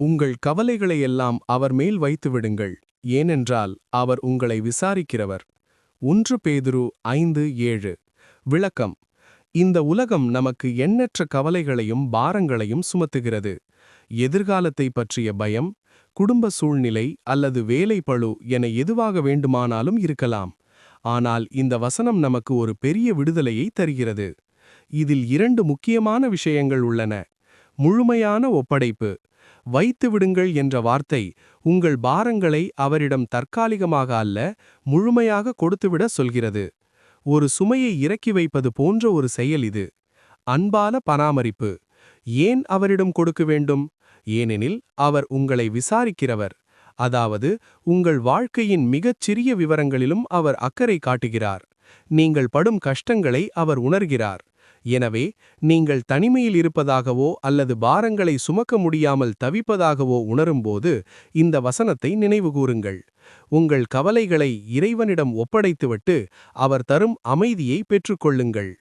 உங்கள் கவலைகளையெல்லாம் அவர் மேல் வைத்துவிடுங்கள், ஏனென்றால் அவர் உங்களை விசாரிக்கிறவர். 1 பேதுரு 5:7. விளக்கம்: இந்த உலகம் நமக்கு எண்ணற்ற கவலைகளையும் பாரங்களையும் சுமத்துகிறது. எதிர்காலத்தை பற்றிய பயம், குடும்ப சூழ்நிலை அல்லது வேலை பளு என எதுவாக வேண்டுமானாலும் இருக்கலாம். ஆனால் இந்த வசனம் நமக்கு ஒரு பெரிய விடுதலையை தருகிறது. இதில் 2 முக்கியமான விஷயங்கள் உள்ளன. முழுமையான ஒப்படைப்பு. வைத்துவிடுங்கள் என்ற வார்த்தை உங்கள் பாரங்களை அவரிடம் தற்காலிகமாக அல்ல, முழுமையாக கொடுத்துவிட சொல்கிறது. ஒரு சுமையை இறக்கி வைப்பது போன்ற ஒரு செயல் இது. அன்பான பராமரிப்பு. ஏன் அவரிடம் கொடுக்க வேண்டும்? ஏனெனில் அவர் உங்களை விசாரிக்கிறவர். அதாவது உங்கள் வாழ்க்கையின் மிகச் சிறிய விவரங்களிலும் அவர் அக்கறை காட்டுகிறார். நீங்கள் படும் கஷ்டங்களை அவர் உணர்கிறார். எனவே நீங்கள் தனிமையில் இருப்பதாகவோ அல்லது பாரங்களை சுமக்க முடியாமல் தவிப்பதாகவோ உணரும்போது இந்த வசனத்தை நினைவுகூருங்கள். உங்கள் கவலைகளை இறைவனிடம் ஒப்படைத்துவிட்டு அவர் தரும் அமைதியை பெற்றுக்கொள்ளுங்கள்.